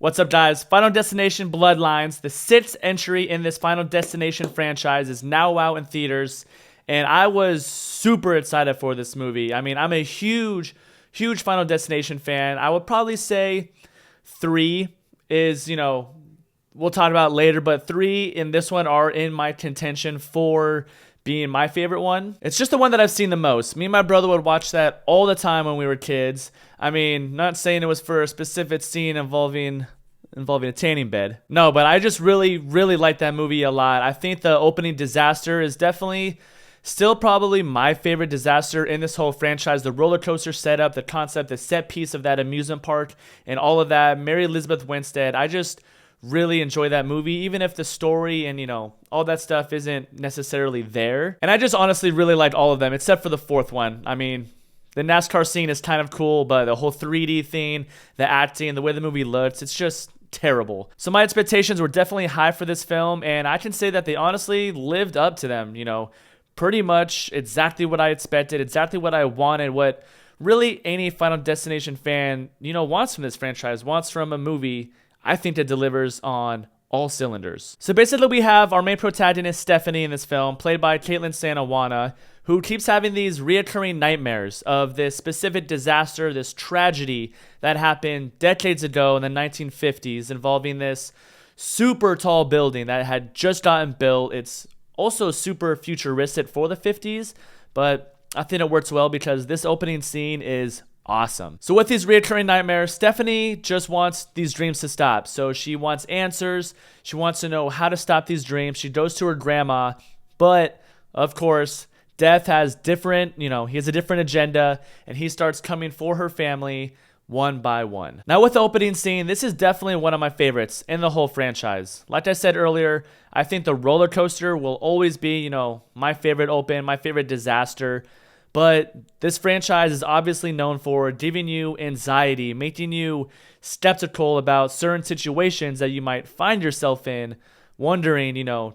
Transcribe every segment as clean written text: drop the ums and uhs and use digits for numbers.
What's up, guys? Final Destination Bloodlines, the sixth entry in this Final Destination franchise, is now out in theaters, and I was super excited for this movie. I mean, I'm a huge Final Destination fan. I would probably say 3 is, we'll talk about it later, but 3 in this one are in my contention for being my favorite one. It's just the one that I've seen the most. Me and my brother would watch that all the time when we were kids. I mean, not saying it was for a specific scene involving a tanning bed. No, but I just really like that movie a lot. I think the opening disaster is definitely still probably my favorite disaster in this whole franchise. The roller coaster setup, the concept, the set piece of that amusement park, and all of that. Mary Elizabeth Winstead. I just really enjoy that movie, even if the story and, all that stuff isn't necessarily there. And I just honestly really like all of them, except for the fourth one. I mean, the NASCAR scene is kind of cool, but the whole 3D thing, the acting, the way the movie looks, it's just terrible. So my expectations were definitely high for this film, and I can say that they honestly lived up to them, pretty much exactly what I expected, exactly what I wanted, what really any Final Destination fan, wants from this franchise, wants from a movie. I think that delivers on all cylinders. So basically we have our main protagonist, Stephanie, in this film, played by Caitlin Sanawana, who keeps having these reoccurring nightmares of this specific disaster, this tragedy that happened decades ago in the 1950s involving this super tall building that had just gotten built. It's also super futuristic for the 50s, but I think it works well because this opening scene is awesome. So with these reoccurring nightmares, Stephanie just wants these dreams to stop. So she wants answers. She wants to know how to stop these dreams. She goes to her grandma, but of course, Death has different, he has a different agenda, and he starts coming for her family one by one. Now with the opening scene, this is definitely one of my favorites in the whole franchise. Like I said earlier, I think the roller coaster will always be, my favorite open, my favorite disaster. But this franchise is obviously known for giving you anxiety, making you skeptical about certain situations that you might find yourself in, wondering,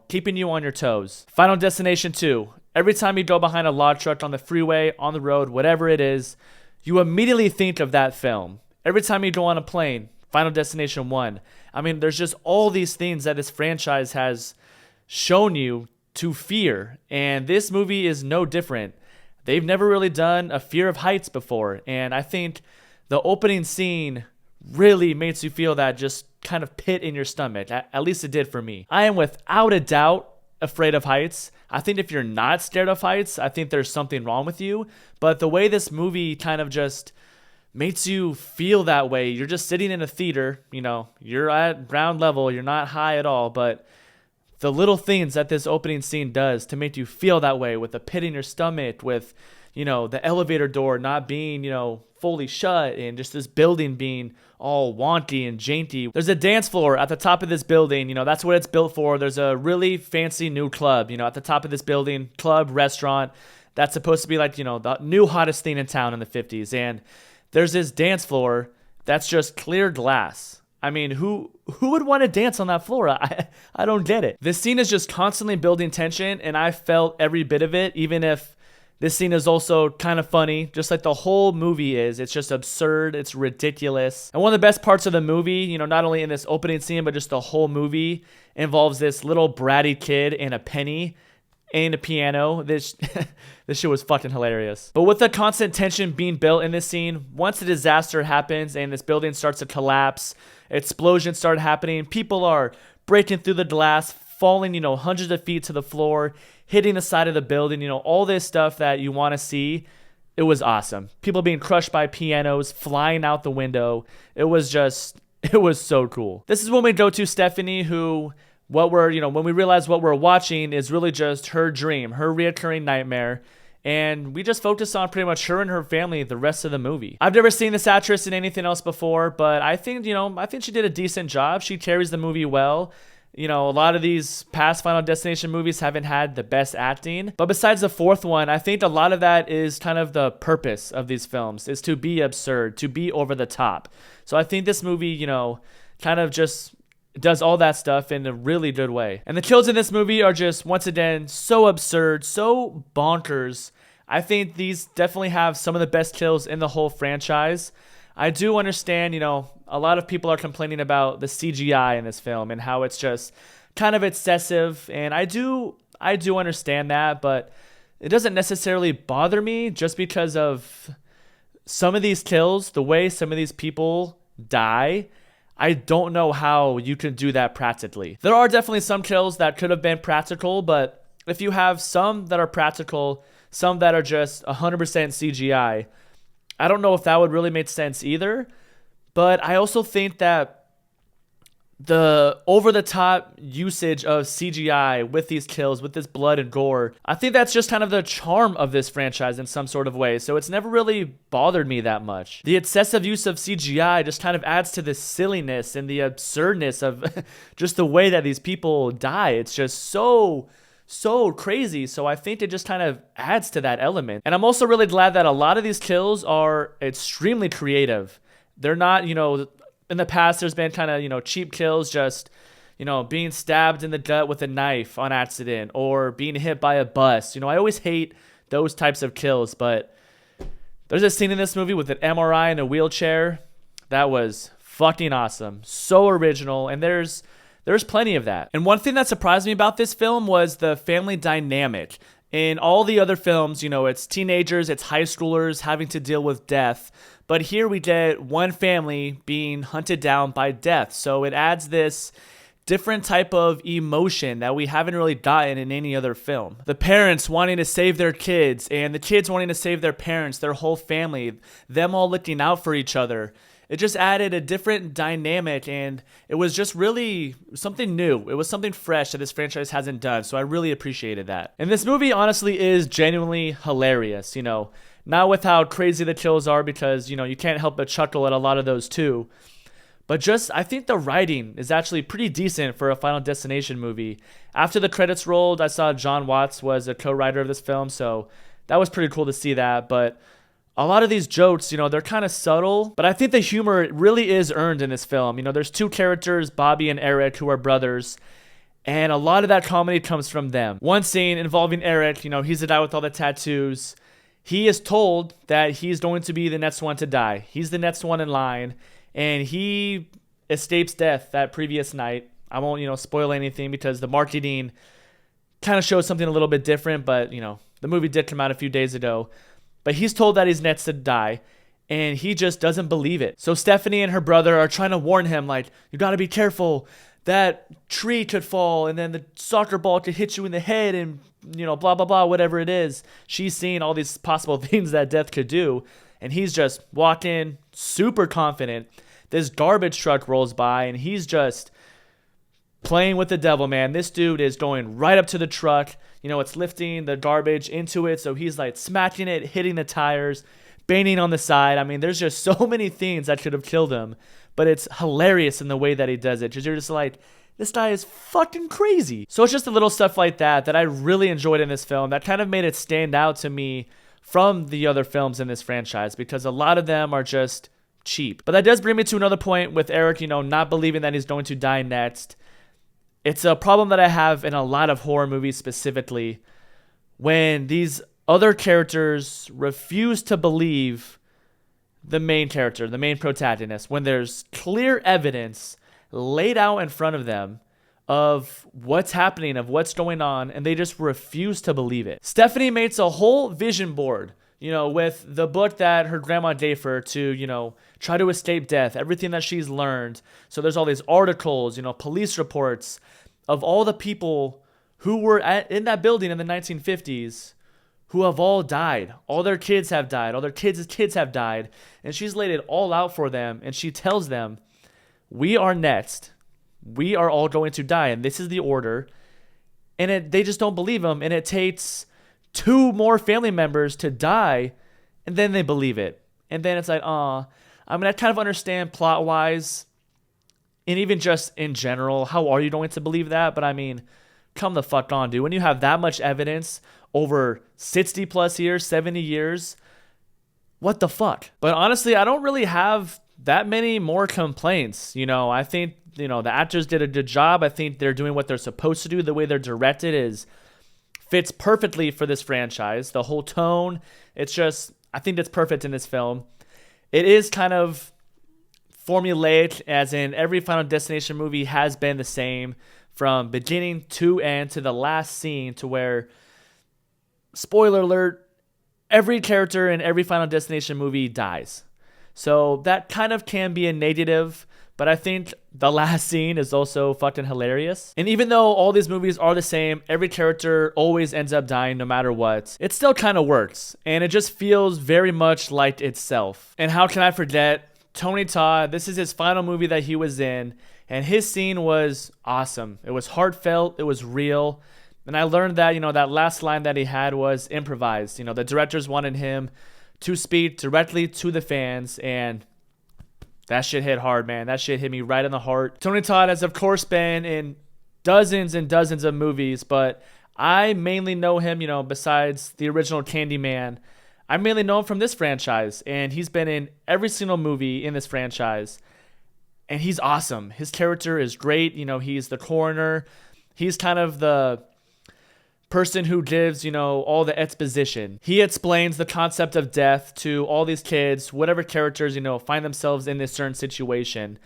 keeping you on your toes. Final Destination 2. Every time you go behind a log truck on the freeway, on the road, whatever it is, you immediately think of that film. Every time you go on a plane, Final Destination 1. I mean, there's just all these things that this franchise has shown you to fear, and this movie is no different. They've never really done a fear of heights before, and I think the opening scene really makes you feel that just kind of pit in your stomach. At least it did for me. I am without a doubt afraid of heights. I think if you're not scared of heights, I think there's something wrong with you. But the way this movie kind of just makes you feel that way, you're just sitting in a theater, you're at ground level, you're not high at all, but the little things that this opening scene does to make you feel that way, with a pit in your stomach, with, the elevator door not being, fully shut, and just this building being all wonky and janky. There's a dance floor at the top of this building, that's what it's built for. There's a really fancy new club, at the top of this building, club, restaurant, that's supposed to be like, the new hottest thing in town in the 50s. And there's this dance floor that's just clear glass. I mean, who would want to dance on that floor? I don't get it. This scene is just constantly building tension, and I felt every bit of it, even if this scene is also kind of funny, just like the whole movie is. It's just absurd. It's ridiculous. And one of the best parts of the movie, not only in this opening scene, but just the whole movie, involves this little bratty kid and a penny and a piano. This shit was fucking hilarious. But with the constant tension being built in this scene, once the disaster happens and this building starts to collapse, explosions start happening, people are breaking through the glass, falling, hundreds of feet to the floor, hitting the side of the building, all this stuff that you want to see. It was awesome. People being crushed by pianos, flying out the window. It was so cool. This is when we go to Stephanie, who, when we realize what we're watching is really just her dream, her reoccurring nightmare. And we just focus on pretty much her and her family the rest of the movie. I've never seen this actress in anything else before, but I think she did a decent job. She carries the movie well. A lot of these past Final Destination movies haven't had the best acting. But besides the fourth one, I think a lot of that is kind of the purpose of these films, is to be absurd, to be over the top. So I think this movie, kind of just does all that stuff in a really good way. And the kills in this movie are just, once again, so absurd, so bonkers. I think these definitely have some of the best kills in the whole franchise. I do understand, a lot of people are complaining about the CGI in this film and how it's just kind of excessive, and I do understand that, but it doesn't necessarily bother me just because of some of these kills, the way some of these people die. I don't know how you could do that practically. There are definitely some kills that could have been practical, but if you have some that are practical, some that are just 100% CGI, I don't know if that would really make sense either. But I also think that the over-the-top usage of CGI with these kills, with this blood and gore, I think that's just kind of the charm of this franchise in some sort of way. So it's never really bothered me that much. The excessive use of CGI just kind of adds to the silliness and the absurdness of just the way that these people die. It's just so crazy. So I think it just kind of adds to that element. And I'm also really glad that a lot of these kills are extremely creative. They're not, in the past there's been kind of, cheap kills, just, being stabbed in the gut with a knife on accident or being hit by a bus. I always hate those types of kills, but there's a scene in this movie with an MRI in a wheelchair that was fucking awesome. So original, and there's plenty of that. And one thing that surprised me about this film was the family dynamic. In all the other films, it's teenagers, it's high schoolers having to deal with death. But here we get one family being hunted down by death. So it adds this different type of emotion that we haven't really gotten in any other film. The parents wanting to save their kids, and the kids wanting to save their parents, their whole family, them all looking out for each other. It just added a different dynamic, and it was just really something new. It was something fresh that this franchise hasn't done, so I really appreciated that. And this movie honestly is genuinely hilarious, not with how crazy the kills are, because, you can't help but chuckle at a lot of those too. But just, I think the writing is actually pretty decent for a Final Destination movie. After the credits rolled, I saw John Watts was a co-writer of this film, so that was pretty cool to see that. But a lot of these jokes, they're kind of subtle, but I think the humor really is earned in this film. There's two characters, Bobby and Eric, who are brothers, and a lot of that comedy comes from them. One scene involving Eric, he's the guy with all the tattoos. He is told that he's going to be the next one to die. He's the next one in line, and he escapes death that previous night. I won't, spoil anything because the marketing kind of shows something a little bit different, but, the movie did come out a few days ago. But he's told that he's next to die, and he just doesn't believe it. So Stephanie and her brother are trying to warn him, like, you gotta be careful. That tree could fall, and then the soccer ball could hit you in the head, and, blah, blah, blah, whatever it is. She's seeing all these possible things that death could do, and he's just walking super confident. This garbage truck rolls by, and he's just playing with the devil, man. This dude is going right up to the truck. It's lifting the garbage into it, so he's like smacking it, hitting the tires, banging on the side. I mean, there's just so many things that could have killed him, but it's hilarious in the way that he does it, because you're just like, this guy is fucking crazy. So it's just the little stuff like that I really enjoyed in this film that kind of made it stand out to me from the other films in this franchise, because a lot of them are just cheap. But that does bring me to another point with Eric, not believing that he's going to die next. It's a problem that I have in a lot of horror movies specifically, when these other characters refuse to believe the main character, the main protagonist, when there's clear evidence laid out in front of them of what's happening, of what's going on, and they just refuse to believe it. Stephanie makes a whole vision board, with the book that her grandma gave her to, try to escape death, everything that she's learned. So there's all these articles, police reports of all the people who were in that building in the 1950s who have all died. All their kids have died. All their kids have died. And she's laid it all out for them, and she tells them, we are next. We are all going to die, and this is the order. And they just don't believe him, and it takes 2 more family members to die, and then they believe it. And then it's like, I kind of understand plot-wise, and even just in general, how are you going to believe that? But I mean, come the fuck on, dude. When you have that much evidence over 60 plus years, 70 years, what the fuck? But honestly, I don't really have that many more complaints. I think, the actors did a good job. I think they're doing what they're supposed to do. The way they're directed fits perfectly for this franchise. The whole tone, I think it's perfect in this film. it is kind of formulaic, as in every Final Destination movie has been the same from beginning to end to the last scene, to where, spoiler alert, every character in every Final Destination movie dies. So that kind of can be a negative, but I think the last scene is also fucking hilarious. And even though all these movies are the same, every character always ends up dying no matter what, it still kind of works. And it just feels very much like itself. And how can I forget Tony Todd? This is his final movie that he was in, and his scene was awesome. It was heartfelt, it was real. And I learned that, that last line that he had was improvised. The directors wanted him to speak directly to the fans, and that shit hit hard, man. That shit hit me right in the heart. Tony Todd has, of course, been in dozens and dozens of movies, but I mainly know him, besides the original Candyman, I mainly know him from this franchise, and he's been in every single movie in this franchise, and he's awesome. His character is great. He's the coroner. He's kind of the person who gives, all the exposition. He explains the concept of death to all these kids, whatever characters, find themselves in this certain situation.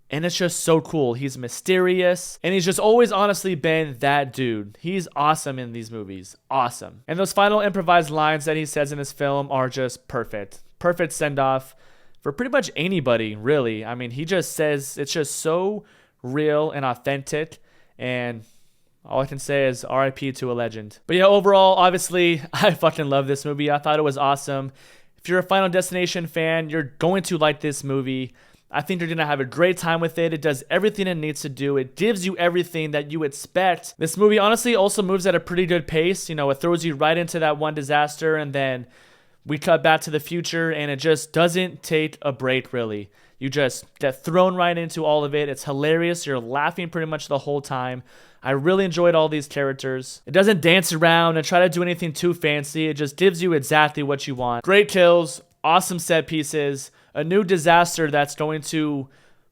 And it's just so cool. He's mysterious, and he's just always honestly been that dude. He's awesome in these movies. Awesome. And those final improvised lines that he says in this film are just perfect. Perfect send-off for pretty much anybody, really. I mean, he just says, it's just so real and authentic, and all I can say is RIP to a legend. But yeah, overall, obviously, I fucking love this movie. I thought it was awesome. If you're a Final Destination fan, you're going to like this movie. I think you're going to have a great time with it. It does everything it needs to do. It gives you everything that you expect. This movie, honestly, also moves at a pretty good pace. It throws you right into that one disaster, and then we cut back to the future, and it just doesn't take a break, really. You just get thrown right into all of it. It's hilarious. You're laughing pretty much the whole time. I really enjoyed all these characters. It doesn't dance around and try to do anything too fancy. It just gives you exactly what you want. Great kills, awesome set pieces, a new disaster that's going to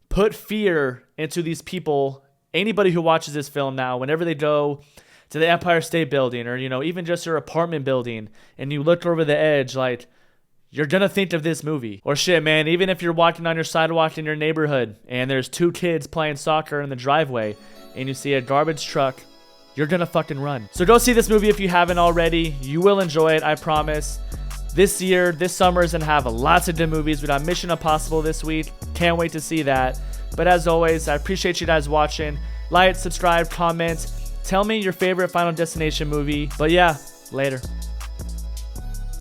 put fear into these people. Anybody who watches this film now, whenever they go to the Empire State Building, or, even just your apartment building, and you look over the edge, like, you're gonna think of this movie. Or shit, man, even if you're walking on your sidewalk in your neighborhood and there's two kids playing soccer in the driveway and you see a garbage truck, you're gonna fucking run. So go see this movie if you haven't already. You will enjoy it, I promise. This summer is gonna have lots of good movies. We got Mission Impossible this week. Can't wait to see that. But as always, I appreciate you guys watching. Like, subscribe, comment. Tell me your favorite Final Destination movie. But yeah, later.